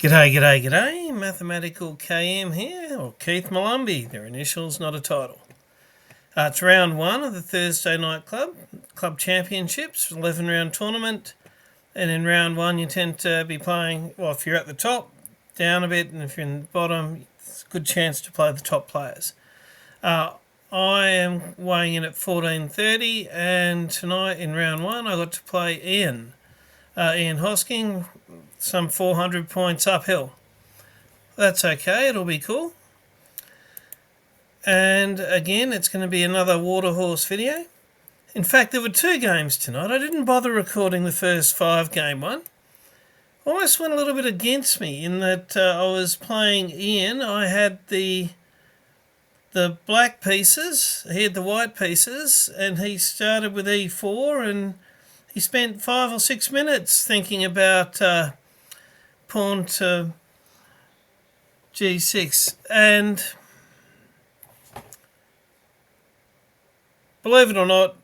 G'day. Mathematical KM here, or Keith Malumbi. Their initials, not a title. It's round one of the Thursday Night Club Championships, 11-round tournament. And in round one, you tend to be playing, well, if you're at the top, down a bit, and if you're in the bottom, it's a good chance to play the top players. I am weighing in at 14.30, and tonight in round one, I got to play Ian Hosking, some 400 points uphill. That's okay, it'll be cool. And again, it's going to be another water horse video. In fact, there were two games tonight. I didn't bother recording the first 5-game one. Almost went a little bit against me in that I was playing Ian. I had the black pieces, he had the white pieces, and he started with E4, and he spent 5 or 6 minutes thinking about pawn to G6. And believe it or not,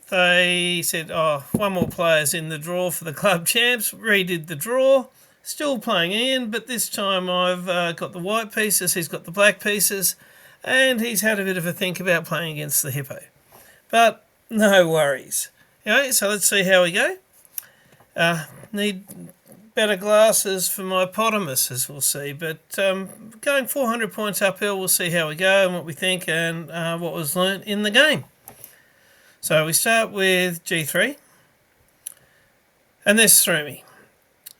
they said, one more player's in the draw for the club champs. Redid the draw. Still playing Ian, but this time I've got the white pieces, he's got the black pieces, and he's had a bit of a think about playing against the Hippo. But no worries. Anyway, so let's see how we go. Need better glasses for my potamus, as we'll see. But going 400 points uphill, we'll see how we go and what we think and what was learnt in the game. So we start with G3. And this threw me.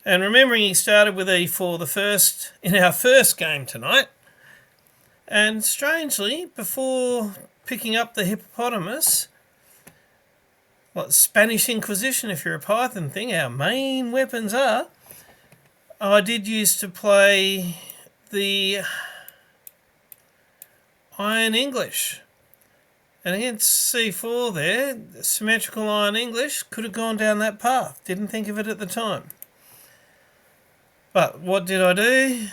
And remembering he started with E4 in our first game tonight. And strangely, before picking up the hippopotamus, Spanish Inquisition, if you're a Python thing, our main weapons are, I did used to play the Iron English. And against C4 there, symmetrical Iron English, could have gone down that path. Didn't think of it at the time. But what did I do?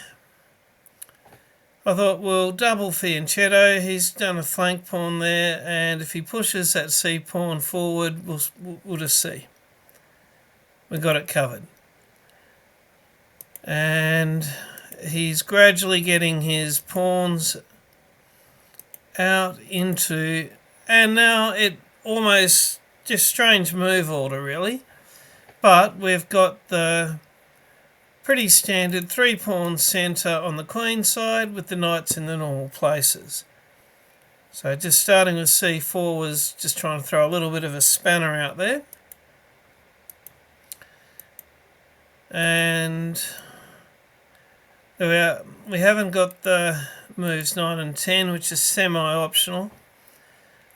I thought, well, double fianchetto, he's done a flank pawn there, and if he pushes that C pawn forward, we'll just see. We got it covered. And he's gradually getting his pawns out into, and now it almost just strange move order really, but we've got the pretty standard 3-pawn centre on the queen side with the knights in the normal places. So just starting with C4 was just trying to throw a little bit of a spanner out there. And we haven't got the moves 9 and 10, which is semi-optional.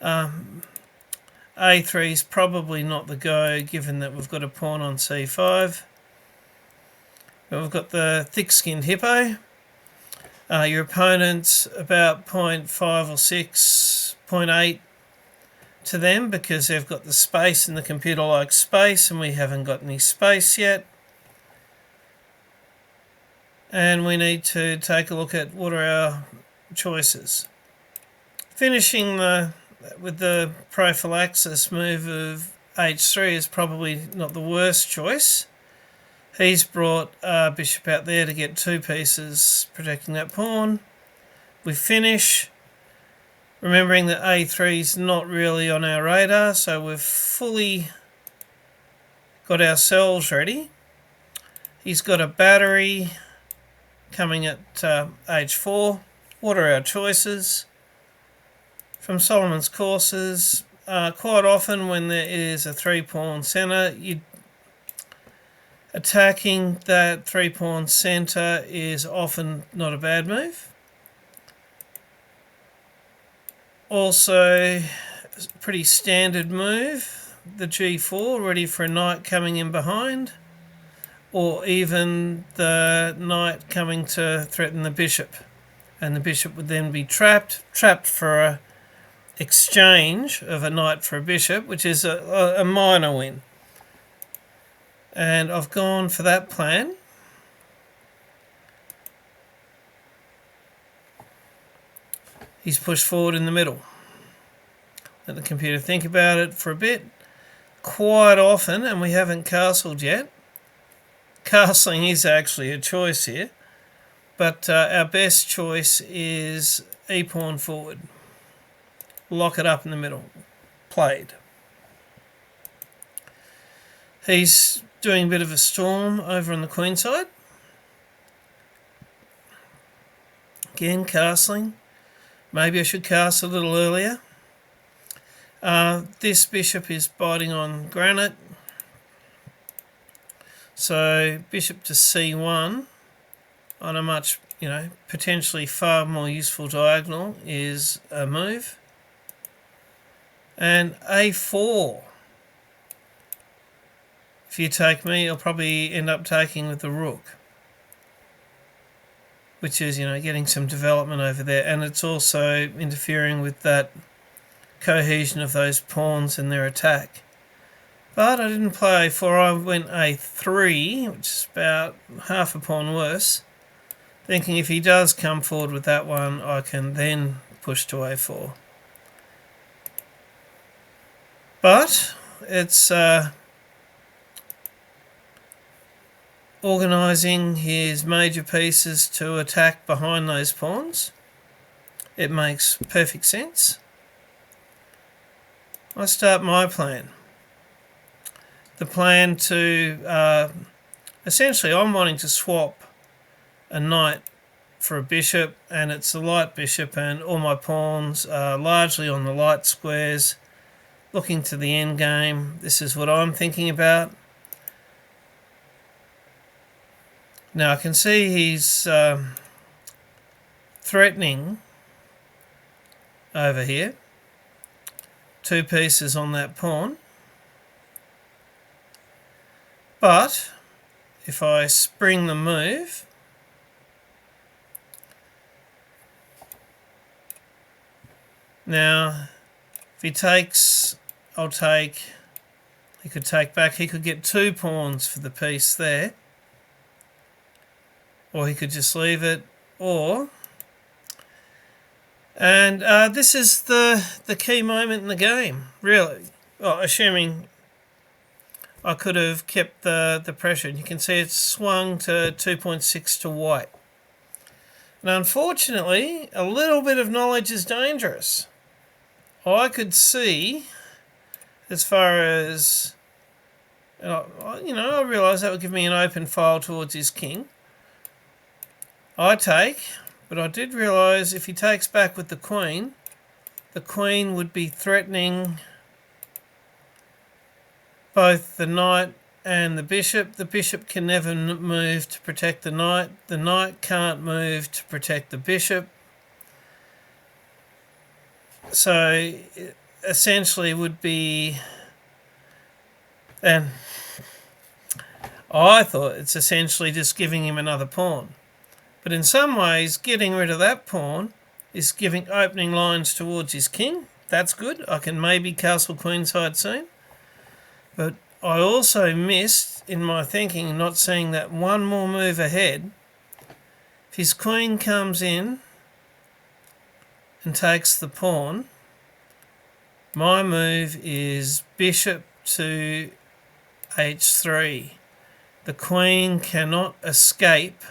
A3 is probably not the go, given that we've got a pawn on C5. But we've got the thick-skinned hippo. Your opponent's about 0.5 or 6, 0.8 to them because they've got the space in the computer-like space and we haven't got any space yet. And we need to take a look at what are our choices. Finishing with the prophylaxis move of H3 is probably not the worst choice. He's brought bishop out there to get 2 pieces protecting that pawn. We finish, remembering that A3 is not really on our radar, so we've fully got ourselves ready. He's got a battery coming at H4. What are our choices? From Solomon's courses, quite often when there is a 3-pawn centre, attacking that 3-pawn centre is often not a bad move. Also, pretty standard move, the G4, ready for a knight coming in behind, or even the knight coming to threaten the bishop. And the bishop would then be trapped for a exchange of a knight for a bishop, which is a minor win. And I've gone for that plan. He's pushed forward in the middle. Let the computer think about it for a bit. Quite often, and we haven't castled yet, castling is actually a choice here, but our best choice is e-pawn forward. Lock it up in the middle. Played. He's doing a bit of a storm over on the queen side. Again, castling. Maybe I should cast a little earlier. This bishop is biting on granite. So bishop to c1 on a much, potentially far more useful diagonal is a move. And a4. If you take me, you'll probably end up taking with the rook, which is, getting some development over there. And it's also interfering with that cohesion of those pawns and their attack. But I didn't play a4, I went a3, which is about half a pawn worse, thinking if he does come forward with that one, I can then push to a4. But it's organising his major pieces to attack behind those pawns. It makes perfect sense. I start my plan. The plan to, essentially I'm wanting to swap a knight for a bishop, and it's a light bishop, and all my pawns are largely on the light squares, looking to the end game. This is what I'm thinking about. Now I can see he's threatening over here. 2 pieces on that pawn. But if I spring the move, now if he takes, I'll take, he could take back, he could get 2 pawns for the piece there, or he could just leave it, and this is the key moment in the game, really. Well, assuming I could have kept the pressure. You can see it's swung to 2.6 to white. And unfortunately, a little bit of knowledge is dangerous. I could see, as far as, I realised that would give me an open file towards his king. I take, but I did realise if he takes back with the queen would be threatening both the knight and the bishop. The bishop can never move to protect the knight. The knight can't move to protect the bishop. So it essentially would be, and I thought it's essentially just giving him another pawn. But in some ways, getting rid of that pawn is giving opening lines towards his king. That's good. I can maybe castle queenside soon. But I also missed, in my thinking, not seeing that one more move ahead. If his queen comes in and takes the pawn, my move is bishop to h3. The queen cannot escape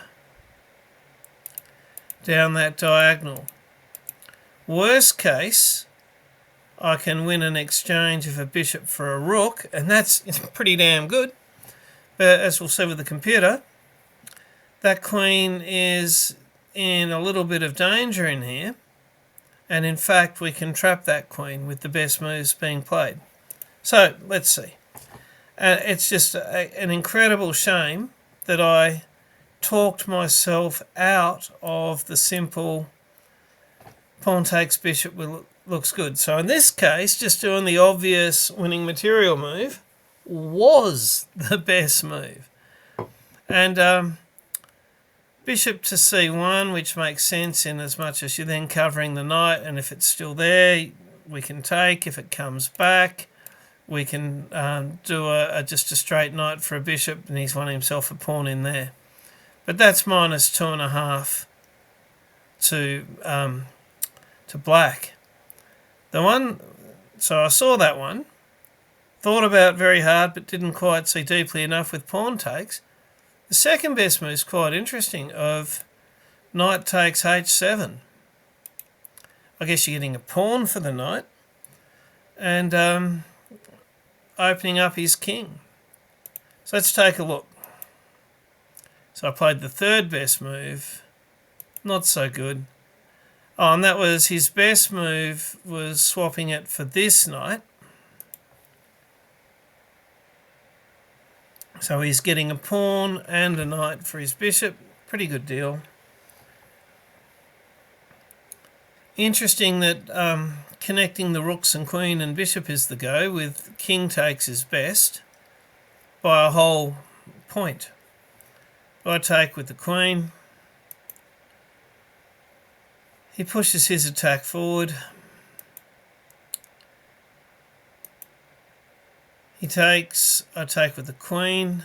down that diagonal. Worst case, I can win an exchange of a bishop for a rook, and that's pretty damn good. But as we'll see with the computer, that queen is in a little bit of danger in here, and in fact we can trap that queen with the best moves being played. So let's see. It's just an incredible shame that I talked myself out of the simple pawn takes bishop looks good. So in this case, just doing the obvious winning material move was the best move. And bishop to c1, which makes sense in as much as you're then covering the knight, and if it's still there, we can take. If it comes back, we can do just a straight knight for a bishop, and he's won himself a pawn in there. But that's minus 2.5 to black. So I saw that one, thought about it very hard, but didn't quite see deeply enough with pawn takes. The second best move is quite interesting, of knight takes h7. I guess you're getting a pawn for the knight and opening up his king. So let's take a look. So I played the third best move. Not so good. Oh, and that was his best move, was swapping it for this knight. So he's getting a pawn and a knight for his bishop. Pretty good deal. Interesting that connecting the rooks and queen and bishop is the go, with king takes is best by a whole point. I take with the queen. He pushes his attack forward. He takes, I take with the queen.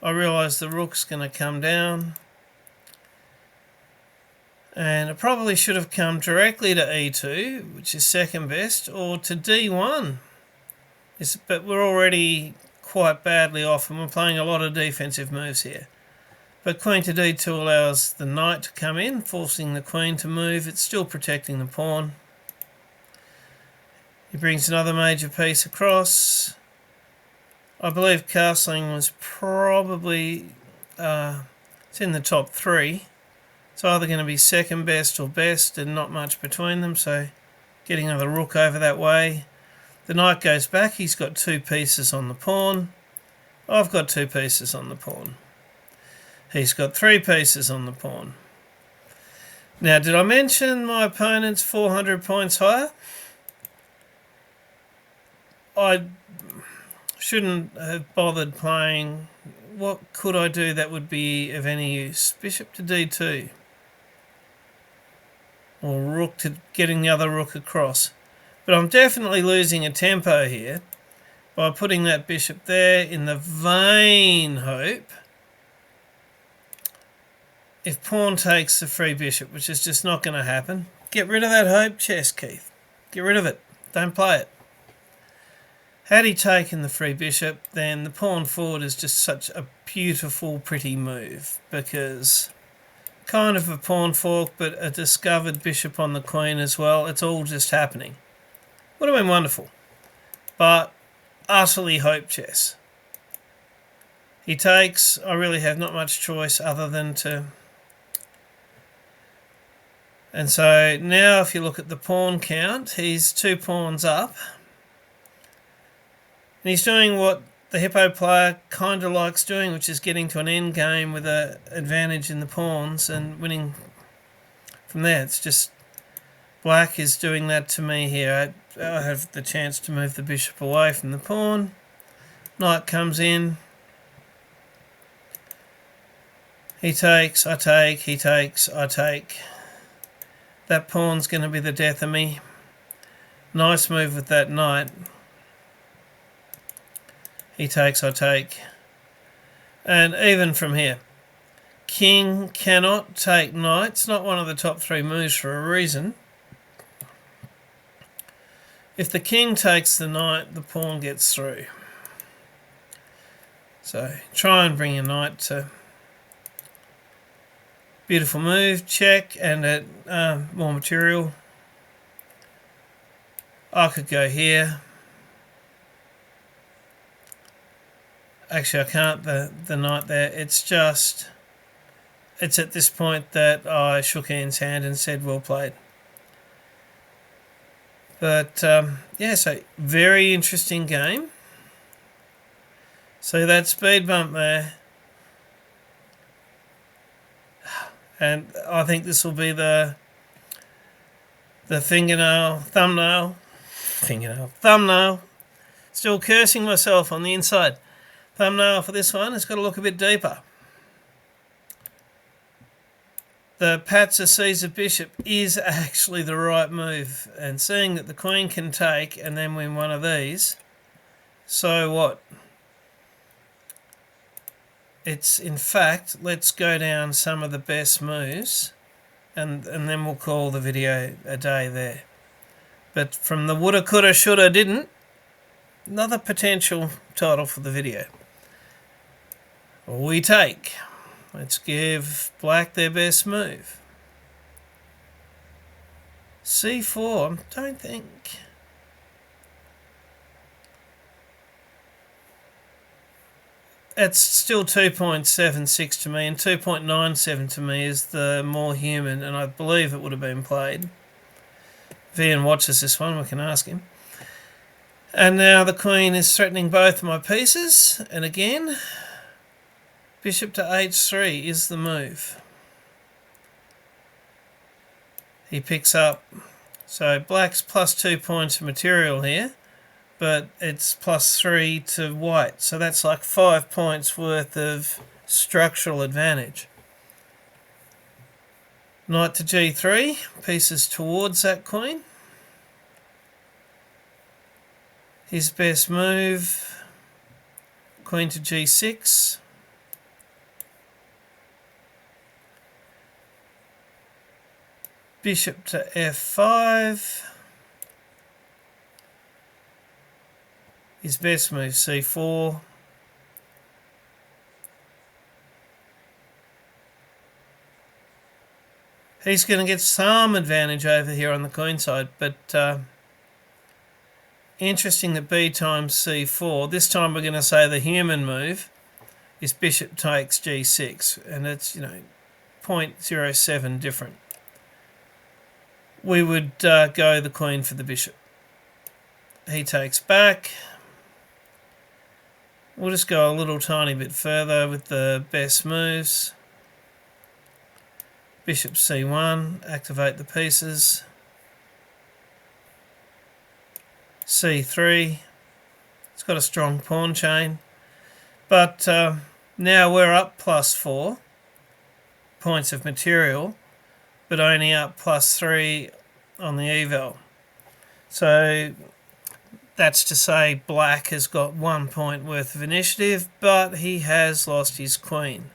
I realise the rook's going to come down. And it probably should have come directly to e2, which is second best, or to d1. But we're already quite badly off and we're playing a lot of defensive moves here. But queen to d2 allows the knight to come in, forcing the queen to move. It's still protecting the pawn. He brings another major piece across. I believe castling was probably, it's in the top three. It's either going to be second best or best and not much between them, so getting another rook over that way. The knight goes back, he's got 2 pieces on the pawn. I've got 2 pieces on the pawn. He's got 3 pieces on the pawn. Now, did I mention my opponent's 400 points higher? I shouldn't have bothered playing. What could I do that would be of any use? Bishop to d2. Or rook to getting the other rook across. But I'm definitely losing a tempo here by putting that bishop there in the vain hope, if pawn takes the free bishop, which is just not going to happen. Get rid of that hope chess, Keith. Get rid of it. Don't play it. Had he taken the free bishop, then the pawn forward is just such a beautiful, pretty move, because kind of a pawn fork, but a discovered bishop on the queen as well. It's all just happening. Would have been wonderful, but utterly hope chess. He takes. I really have not much choice other than to... And so now if you look at the pawn count, he's 2 pawns up. And he's doing what the Hippo player kind of likes doing, which is getting to an end game with an advantage in the pawns and winning from there. It's just black is doing that to me here. I have the chance to move the bishop away from the pawn. Knight comes in. He takes, I take, he takes, I take. That pawn's going to be the death of me. Nice move with that knight. He takes, I take. And even from here, king cannot take knight. It's not one of the top 3 moves for a reason. If the king takes the knight, the pawn gets through. So try and bring a knight to... Beautiful move, check, and at more material. I could go here. Actually, I can't, the knight there. It's just, it's at this point that I shook Ian's hand and said, well played. But, yeah, so very interesting game. So that speed bump there. And I think this will be the thumbnail. Still cursing myself on the inside. Thumbnail for this one. It's got to look a bit deeper. The patser sees a bishop is actually the right move. And seeing that the queen can take and then win one of these, so what? It's, in fact, let's go down some of the best moves and then we'll call the video a day there. But from the Woulda Coulda Shoulda Didn't, another potential title for the video. We take. Let's give black their best move. C4, I don't think... It's still 2.76 to me, and 2.97 to me is the more human, and I believe it would have been played. If Ian watches this one, we can ask him. And now the queen is threatening both my pieces, and again, bishop to h3 is the move. He picks up, so black's plus 2 points of material here, but it's plus 3 to white, so that's like 5 points worth of structural advantage. Knight to g3, pieces towards that queen. His best move, queen to g6. Bishop to f5. His best move, c4. He's going to get some advantage over here on the queen side, but interesting that b times c4. This time we're going to say the human move is bishop takes g6, and it's, 0.07 different. We would go the queen for the bishop. He takes back. We'll just go a little tiny bit further with the best moves. Bishop c1, activate the pieces. c3, it's got a strong pawn chain. But now we're up plus 4 points of material, but only up plus 3 on the eval. So that's to say black has got 1 point worth of initiative, but he has lost his queen.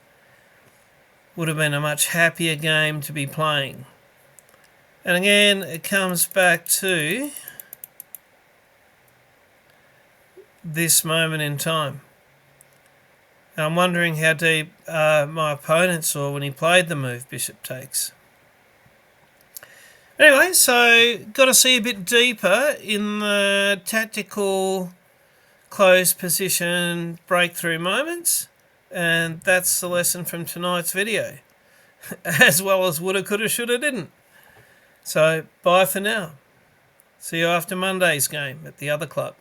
Would have been a much happier game to be playing. And again, it comes back to this moment in time. And I'm wondering how deep my opponent saw when he played the move bishop takes. Anyway, so got to see a bit deeper in the tactical closed position breakthrough moments, and that's the lesson from tonight's video, as well as woulda, coulda, shoulda, didn't. So bye for now. See you after Monday's game at the other club.